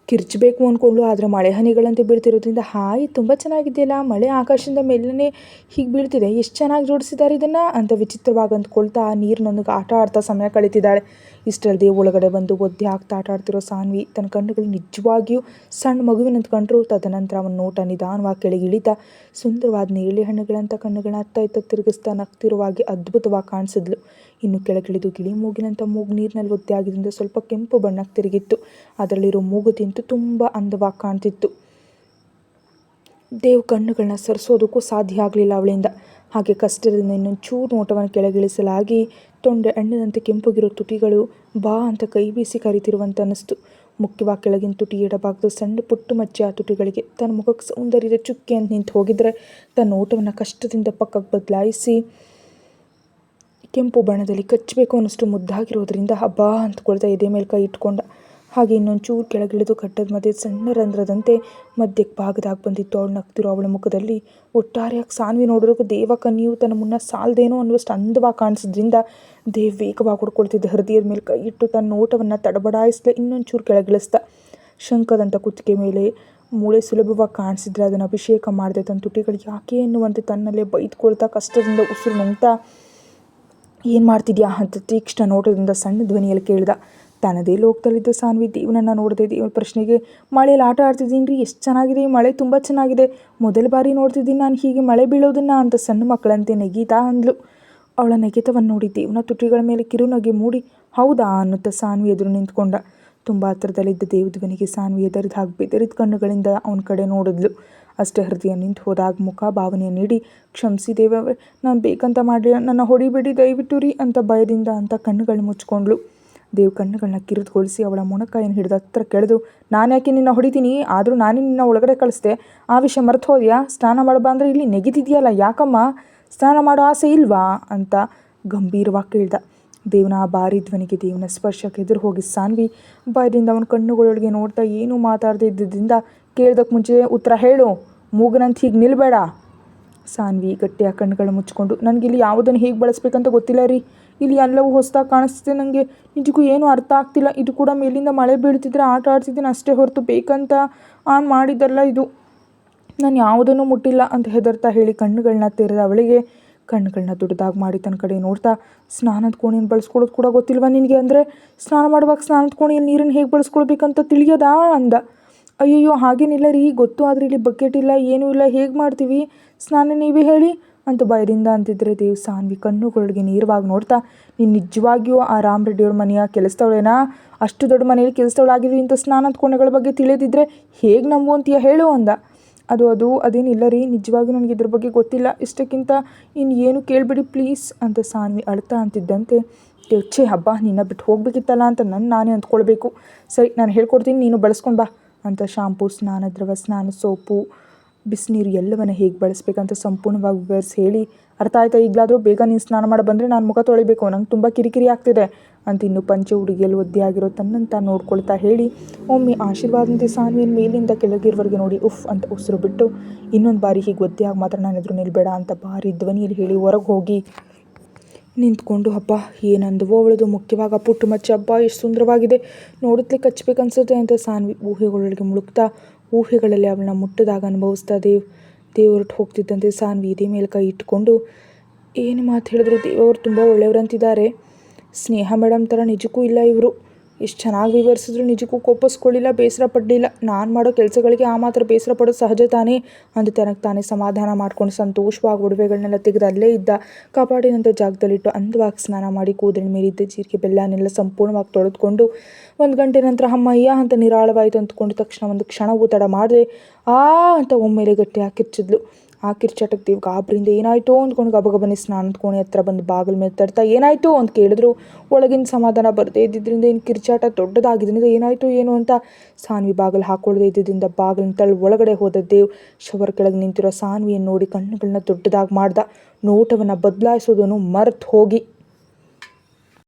A: ಕಿರ್ಚಬೇಕು ಅಂದ್ಕೊಂಡು ಆದರೆ ಮಳೆ ಹನಿಗಳಂತೆ ಬೀಳ್ತಿರೋದ್ರಿಂದ ಹಾಯ್ ತುಂಬ ಚೆನ್ನಾಗಿದೆಯಲ್ಲ, ಮಳೆ ಆಕಾಶದಿಂದ ಮೇಲೇ ಹೀಗೆ ಬೀಳ್ತಿದೆ, ಎಷ್ಟು ಚೆನ್ನಾಗಿ ಜೋಡಿಸಿದ್ದಾರೆ ಇದನ್ನು ಅಂತ ವಿಚಿತ್ರವಾಗಿ ಅಂದ್ಕೊಳ್ತಾ ನೀರಿನೊಂದಿಗೆ ಆಟ ಆಡ್ತಾ ಸಮಯ ಕಳೀತಿದ್ದಾಳೆ. ಇಷ್ಟಲ್ಲದೆ ಒಳಗಡೆ ಬಂದು ಒದ್ದೆ ಆಗ್ತಾ ಆಟ ಆಡ್ತಿರೋ ಸಾನ್ವಿ ತನ್ನ ಕಣ್ಣುಗಳು ನಿಜವಾಗಿಯೂ ಸಣ್ಣ ಮಗುವಿನಂತ ಕಂಡ್ರು. ತದನಂತರ ಅವನ ನೋಟ ನಿಧಾನವಾಗಿ ಕೆಳಗೆ ಇಳಿತಾ ಸುಂದರವಾದ ನೇರಳೆ ಹಣ್ಣುಗಳಂತ ಕಣ್ಣುಗಳನ್ನ ಅತ್ತ ಇತ್ತ ತಿರುಗಿಸ್ತಾ ನಗ್ತಿರುವಾಗಿ ಅದ್ಭುತವಾಗಿ ಕಾಣಿಸಿದ್ಲು. ಇನ್ನು ಕೆಳಗಿಳಿದು ಗಿಳಿ ಮೂಗಿನಂಥ ಮೂಗು ನೀರಿನಲ್ಲಿ ಒದ್ದೆ ಆಗಿದ್ದರಿಂದ ಸ್ವಲ್ಪ ಕೆಂಪು ಬಣ್ಣಕ್ಕೆ ತಿರುಗಿತ್ತು. ಅದರಲ್ಲಿರೋ ಮೂಗುತಿಂತೂ ತುಂಬ ಅಂದವಾಗಿ ಕಾಣ್ತಿತ್ತು. ದೇವ್ ಕಣ್ಣುಗಳನ್ನ ಸರಿಸೋದಕ್ಕೂ ಸಾಧ್ಯ ಆಗಲಿಲ್ಲ ಅವಳಿಂದ. ಹಾಗೆ ಕಷ್ಟದಿಂದ ಇನ್ನೊಂಚೂರು ನೋಟವನ್ನು ಕೆಳಗಿಳಿಸಲಾಗಿ ತೊಂಡೆ ಹಣ್ಣಿನಂತೆ ಕೆಂಪುಗಿರೋ ತುಟಿಗಳು ಬಾ ಅಂತ ಕೈ ಬೀಸಿ ಕರಿತಿರುವಂತೆ ಅನ್ನಿಸ್ತು. ಮುಖ್ಯವಾಗಿ ಕೆಳಗಿನ ತುಟಿ ಎಡಭಾಗದ ಸಣ್ಣ ಪುಟ್ಟು ಮಚ್ಚೆ ಆ ತುಟಿಗಳಿಗೆ ತನ್ನ ಮುಖಕ್ಕೆ ಸೌಂದರ್ಯದ ಚುಕ್ಕೆ ಅಂತ ನಿಂತು ಹೋಗಿದ್ರೆ ತನ್ನ ನೋಟವನ್ನು ಕಷ್ಟದಿಂದ ಪಕ್ಕಕ್ಕೆ ಬದಲಾಯಿಸಿ ಕೆಂಪು ಬಣ್ಣದಲ್ಲಿ ಕಚ್ಚಬೇಕು ಅನ್ನಿಷ್ಟು ಮುದ್ದಾಗಿರೋದ್ರಿಂದ ಹಬ್ಬ ಅಂದ್ಕೊಳ್ತಾ ಎದೆ ಮೇಲೆ ಕೈ ಇಟ್ಕೊಂಡ. ಹಾಗೆ ಇನ್ನೊಂಚೂರು ಕೆಳಗಿಳಿದು ಕಟ್ಟದ ಮಧ್ಯೆ ಸಣ್ಣ ರಂಧ್ರದಂತೆ ಮಧ್ಯಕ್ಕೆ ಭಾಗದಾಗ ಬಂದಿತ್ತು ಅವಳು ನಗ್ತಿರೋ ಅವಳ ಮುಖದಲ್ಲಿ. ಒಟ್ಟಾರೆಯಾಗಿ ಸಾನ್ವಿ ನೋಡೋದಕ್ಕೂ ದೇವ ಕನ್ಯೆಯು ತನ್ನ ಮುನ್ನ ಸಾಲದೇನೋ ಅನ್ನುವಷ್ಟು ಅಂದವಾಗಿ ಕಾಣಿಸಿದ್ರಿಂದ ದೇವ್ ವೇಗವಾಗಿ ಹೊಡ್ಕೊಳ್ತಿದ್ದ ಹೃದಯದ ಮೇಲೆ ಕೈ ಇಟ್ಟು ತನ್ನ ನೋಟವನ್ನು ತಡಬಡಾಯಿಸದೆ ಇನ್ನೊಂಚೂರು ಕೆಳಗಿಳಿಸ್ದ. ಶಂಕದಂಥ ಕುತ್ತಿಗೆ ಮೇಲೆ ಮೂಳೆ ಸುಲಭವಾಗಿ ಕಾಣಿಸಿದ್ರೆ ಅದನ್ನು ಅಭಿಷೇಕ ಮಾಡದೆ ತನ್ನ ತುಟಿಗಳು ಯಾಕೆ ಎನ್ನುವಂತೆ ತನ್ನಲ್ಲೇ ಬೈದ್ಕೊಳ್ತಾ ಕಷ್ಟದಿಂದ ಉಸಿರು ನುಂಗ್ತಾ ಏನು ಮಾಡ್ತಿದ್ಯಾ ಅಂತ ತೀಕ್ಷ್ಣ ನೋಟದಿಂದ ಸಣ್ಣ ಧ್ವನಿಯಲ್ಲಿ ಕೇಳ್ದ. ತನ್ನದೇ ಲೋಕದಲ್ಲಿದ್ದ ಸಾನ್ವಿ ದೇವನನ್ನು ನೋಡಿದೆ. ದೇವರ ಪ್ರಶ್ನೆಗೆ ಮಳೆಯಲ್ಲಿ ಆಟ ಆಡ್ತಿದ್ದೀನಿ ರೀ, ಎಷ್ಟು ಚೆನ್ನಾಗಿದೆ, ಮಳೆ ತುಂಬ ಚೆನ್ನಾಗಿದೆ, ಮೊದಲ ಬಾರಿ ನೋಡ್ತಿದ್ದೀನಿ ನಾನು ಹೀಗೆ ಮಳೆ ಬೀಳೋದನ್ನು ಅಂತ ಸಣ್ಣ ಮಕ್ಕಳಂತೆ ನೆಗೀತಾ ಅಂದ್ಲು. ಅವಳ ನೆಗೆತವನ್ನು ನೋಡಿ ದೇವನ ತುಟಿಗಳ ಮೇಲೆ ಕಿರುನಗೆ ಮೂಡಿ ಹೌದಾ ಅನ್ನುತ್ತಾ ಸಾನ್ವಿ ಎದುರು ನಿಂತ್ಕೊಂಡ. ತುಂಬ ಹತ್ತಿರದಲ್ಲಿದ್ದ ದೇವಧ್ವನಿಗೆ ಸಾನ್ವಿ ಎದರಿದ ಹಾಗೆ ಬೆದರಿದ ಕಣ್ಣುಗಳಿಂದ ಅವನ ಕಡೆ ನೋಡಿದ್ಲು. ಅಷ್ಟೇ ಹೃದಯ ನಿಂತು ಹೋದಾಗ ಮುಖ ಭಾವನೆಯ ನೀಡಿ ಕ್ಷಮಿಸಿ ದೇವರೇ, ನಾನು ಬೇಕಂತ ಮಾಡಲಿಲ್ಲ, ನನ್ನ ಹೊಡಿಬೇಡಿ ದಯವಿಟ್ಟು ರೀ ಅಂತ ಭಯದಿಂದ ಅಂತ ಕಣ್ಣುಗಳು ಮುಚ್ಕೊಂಡ್ಳು. ದೇವ್ ಕಣ್ಣುಗಳನ್ನ ಕಿರಿದುಗೊಳಿಸಿ ಅವಳ ಮೊಣಕಾಯನ್ನು ಹಿಡಿದು ಹತ್ರ ಕೆಳೆದು ನಾನು ಯಾಕೆ ನಿನ್ನ ಹೊಡಿತೀನಿ, ಆದರೂ ನಾನೇ ನಿನ್ನ ಒಳಗಡೆ ಕಳಿಸ್ದೆ, ಆ ವಿಷಯ ಮರೆತು ಹೋದ್ಯಾ, ಸ್ನಾನ ಮಾಡಬಾ ಅಂದರೆ ಇಲ್ಲಿ ನೆಗೆದಿದೆಯಲ್ಲ, ಯಾಕಮ್ಮ ಸ್ನಾನ ಮಾಡೋ ಆಸೆ ಇಲ್ವಾ ಅಂತ ಗಂಭೀರವಾಗಿ ಕೇಳ್ದ. ದೇವನ ಆ ಭಾರಿ ಧ್ವನಿಗೆ ದೇವನ ಸ್ಪರ್ಶಕ್ಕೆ ಎದುರು ಹೋಗಿ ಸಾನ್ವಿ ಭಯದಿಂದ ಅವನ ಕಣ್ಣುಗಳೊಳಗೆ ನೋಡ್ತಾ ಏನೂ ಮಾತಾಡದೇ ಇದ್ದಿದ್ದರಿಂದ ಕೇಳ್ದಕ್ಕೆ ಮುಂಚೆ ಉತ್ತರ ಹೇಳು, ಮೂಗನಂತ ಹೀಗೆ ನಿಲ್ಬೇಡ. ಸಾನ್ವಿ ಗಟ್ಟಿಯ ಕಣ್ಣುಗಳು ಮುಚ್ಕೊಂಡು ನನಗಿಲ್ಲಿ ಯಾವುದನ್ನು ಹೇಗೆ ಬಳಸ್ಬೇಕಂತ ಗೊತ್ತಿಲ್ಲ ರೀ, ಇಲ್ಲಿ ಎಲ್ಲವೂ ಹೊಸದಾಗಿ ಕಾಣಿಸ್ತಿದೆ, ನನಗೆ ನಿಜಕ್ಕೂ ಏನೂ ಅರ್ಥ ಆಗ್ತಿಲ್ಲ, ಇದು ಕೂಡ ಮೇಲಿಂದ ಮಳೆ ಬೀಳ್ತಿದ್ರೆ ಆಟ ಆಡ್ತಿದ್ದೀನಿ ಅಷ್ಟೇ ಹೊರತು ಬೇಕಂತ ಆನ್ ಮಾಡಿದ್ದಲ್ಲ ಇದು, ನಾನು ಯಾವುದನ್ನು ಮುಟ್ಟಿಲ್ಲ ಅಂತ ಹೆದರ್ತಾ ಹೇಳಿ ಕಣ್ಣುಗಳನ್ನ ತೆರೆದ ಅವಳಿಗೆ ಕಣ್ಣುಗಳನ್ನ ದೊಡ್ಡದಾಗಿ ಮಾಡಿ ತನ್ನ ಕಡೆ ನೋಡ್ತಾ ಸ್ನಾನದ ಕೋಣೆಯನ್ನು ಬಳಸ್ಕೊಳ್ಳೋದು ಕೂಡ ಗೊತ್ತಿಲ್ವಾ ನಿನಗೆ, ಅಂದರೆ ಸ್ನಾನ ಮಾಡುವಾಗ ಸ್ನಾನದ ಕೋಣೆಯಲ್ಲಿ ನೀರನ್ನು ಹೇಗೆ ಬಳಸ್ಕೊಳ್ಬೇಕಂತ ತಿಳಿಯೋದಾ ಅಂದ. ಅಯ್ಯಯ್ಯೋ ಹಾಗೇನಿಲ್ಲ ರೀ, ಗೊತ್ತು, ಆದರೆ ಇಲ್ಲಿ ಬಕೆಟ್ ಇಲ್ಲ, ಏನೂ ಇಲ್ಲ, ಹೇಗೆ ಮಾಡ್ತೀವಿ ಸ್ನಾನ ನೀವೇ ಹೇಳಿ ಅಂತ ಭಯದಿಂದ ಅಂತಿದ್ರೆ ದೇವ್ ಸಾನ್ವಿ ಕಣ್ಣುಗಳಿಗೆ ನೇರವಾಗಿ ನೋಡ್ತಾ ನೀನು ನಿಜವಾಗಿಯೂ ಆ ರಾಮರೆಡ್ಡಿಯವ್ರ ಮನೆಯ ಕೆಲಸದವಳೇನಾ, ಅಷ್ಟು ದೊಡ್ಡ ಮನೆಯಲ್ಲಿ ಕೆಲಸದವಳಾಗಿದ್ವಿ ಇಂಥ ಸ್ನಾನದ ಕೋಣೆಗಳ ಬಗ್ಗೆ ತಿಳಿದಿದ್ರೆ ಹೇಗೆ ನಂಬುವಂತೀಯ ಹೇಳು ಅಂದ. ಅದೇನಿಲ್ಲ ರೀ, ನಿಜವಾಗಿ ನನಗೆ ಇದ್ರ ಬಗ್ಗೆ ಗೊತ್ತಿಲ್ಲ, ಇಷ್ಟಕ್ಕಿಂತ ಇನ್ನು ಏನು ಕೇಳಿಬಿಡಿ ಪ್ಲೀಸ್ ಅಂತ ಸಾನ್ವಿ ಅಳ್ತಾ ಅಂತಿದ್ದಂತೆ ಛೇ ಹಬ್ಬ ನಿನ್ನ ಬಿಟ್ಟು ಹೋಗ್ಬೇಕಿತ್ತಲ್ಲ ಅಂತ ನಾನೇ ಅಂದ್ಕೊಳ್ಬೇಕು, ಸರಿ ನಾನು ಹೇಳ್ಕೊಡ್ತೀನಿ ನೀನು ಬಳಸ್ಕೊಂಡು ಬಾ ಅಂತ ಶಾಂಪೂ, ಸ್ನಾನ ದ್ರವ, ಸ್ನಾನ ಸೋಪು, ಬಿಸಿನೀರು ಎಲ್ಲವನ್ನ ಹೇಗೆ ಬಳಸ್ಬೇಕಂತ ಸಂಪೂರ್ಣವಾಗಿ ವಿವರಿಸಿ ಹೇಳಿ ಅರ್ಥ ಆಯ್ತಾ, ಈಗಲಾದರೂ ಬೇಗ ನೀನು ಸ್ನಾನ ಮಾಡಿ ಬಂದರೆ ನಾನು ಮುಖ ತೊಳಿಬೇಕು, ನಂಗೆ ತುಂಬ ಕಿರಿಕಿರಿ ಆಗ್ತಿದೆ ಅಂತ ಇನ್ನು ಪಂಚೆ ಹುಡುಗಿಯಲ್ಲಿ ಒದ್ದೆ ಆಗಿರೋ ತನ್ನಂತ ನೋಡ್ಕೊಳ್ತಾ ಹೇಳಿ ಒಮ್ಮೆ ಆಶೀರ್ವಾದಂತೆ ಸಾನ್ವಿನ ಮೇಲಿಂದ ಕೆಳಗಿರುವವರೆಗೆ ನೋಡಿ ಉಫ್ ಅಂತ ಉಸಿರು ಬಿಟ್ಟು ಇನ್ನೊಂದು ಬಾರಿ ಹೀಗೆ ಒದ್ದೆಯಾಗಿ ಮಾತ್ರ ನಾನು ಎದುರು ನಿಲ್ಬೇಡ ಅಂತ ಭಾರಿ ಧ್ವನಿಯಲ್ಲಿ ಹೇಳಿ ಹೊರಗೆ ಹೋಗಿ ನಿಂತ್ಕೊಂಡು ಹಬ್ಬ ಏನಂದವೋ ಅವಳದು ಮುಖ್ಯವಾಗಿ ಪುಟ್ಟು ಮಚ್ಚ ಹಬ್ಬ ಎಷ್ಟು ಸುಂದರವಾಗಿದೆ, ನೋಡಿದ್ಲೆ ಕಚ್ಚಬೇಕನ್ಸುತ್ತೆ ಅಂತ ಸಾನ್ವಿ ಊಹೆಗಳೊಳಗೆ ಮುಳುಗ್ತಾ ಊಹೆಗಳಲ್ಲಿ ಅವಳನ್ನ ಮುಟ್ಟದಾಗ ಅನುಭವಿಸ್ತಾ ದೇವ್ರಟ್ಟು ಹೋಗ್ತಿದ್ದಂತೆ ಸಾನ್ವಿ ಇದೇ ಮೇಲೆ ಕೈ ಇಟ್ಕೊಂಡು ಏನು ಮಾತು ಹೇಳಿದ್ರು ದೇವರು ತುಂಬ ಒಳ್ಳೆಯವರಂತಿದ್ದಾರೆ, ಸ್ನೇಹ ಮೇಡಮ್ ಥರ ನಿಜಕ್ಕೂ ಇಲ್ಲ ಇವರು, ಎಷ್ಟು ಚೆನ್ನಾಗಿ ವಿವರಿಸಿದ್ರು ನಿಜಕ್ಕೂ ಕೋಪಿಸ್ಕೊಳ್ಳಿಲ್ಲ, ಬೇಸರ ಪಡಲಿಲ್ಲ, ನಾನು ಮಾಡೋ ಕೆಲಸಗಳಿಗೆ ಆ ಮಾತ್ರ ಬೇಸರ ಪಡೋದು ಸಹಜ ತಾನೇ ಅಂತ ತನಗೆ ತಾನೇ ಸಮಾಧಾನ ಮಾಡ್ಕೊಂಡು ಸಂತೋಷವಾಗಿ ಒಡವೆಗಳನ್ನೆಲ್ಲ ತೆಗೆದು ಅಲ್ಲೇ ಇದ್ದ ಕಪಾಟಿನಂಥ ಜಾಗದಲ್ಲಿಟ್ಟು ಅಂದವಾಗಿ ಸ್ನಾನ ಮಾಡಿ ಕೂದಲಿನ ಮೇಲಿದ್ದ ಜೀರಿಗೆ ಬೆಲ್ಲನೆಲ್ಲ ಸಂಪೂರ್ಣವಾಗಿ ತೊಳೆದುಕೊಂಡು 1 ಗಂಟೆ ನಂತರ ಅಮ್ಮಯ್ಯ ಅಂತ ನಿರಾಳವಾಯಿತು ಅಂದ್ಕೊಂಡು ತಕ್ಷಣ ಒಂದು ಕ್ಷಣವೂ ತಡ ಮಾಡಿದೆ ಅಂತ ಒಮ್ಮೆಲೆ ಗಟ್ಟಿಯಾಗಿ ಕಿರ್ಚಿದ್ಲು. ಆ ಕಿರ್ಚಾಟಕ್ಕೆ ದೇವ್ ಗಾಬರಿಯಿಂದ ಏನಾಯಿತು ಅಂದ್ಕೊಂಡು ಗಬಗಬನೆ ಸ್ನಾನದ ಕೋಣೆ ಹತ್ರ ಬಂದು ಬಾಗಿಲ ಮೇಲೆ ತಡ್ತಾ ಏನಾಯಿತು ಅಂತ ಕೇಳಿದ್ರು. ಒಳಗಿನ ಸಮಾಧಾನ ಬರದೇ ಇದ್ದಿದ್ದರಿಂದ ಇನ್ನು ಕಿರ್ಚಾಟ ದೊಡ್ಡದಾಗಿದ್ದರಿಂದ ಏನಾಯಿತು ಏನು ಅಂತ ಸಾನ್ವಿ ಬಾಗಿಲು ಹಾಕೊಳ್ಳದೆ ಇದ್ದಿದ್ದರಿಂದ ಬಾಗಿಲಿನ ತಳ್ಳಿ ಒಳಗಡೆ ಹೋದ ದೇವ್ ಶವರ್ ಕೆಳಗೆ ನಿಂತಿರೋ ಸಾನ್ವಿಯನ್ನು ನೋಡಿ ಕಣ್ಣುಗಳನ್ನ ದೊಡ್ಡದಾಗಿ ಮಾಡ್ದ. ನೋಟವನ್ನು ಬದಲಾಯಿಸೋದನ್ನು ಮರೆತು ಹೋಗಿ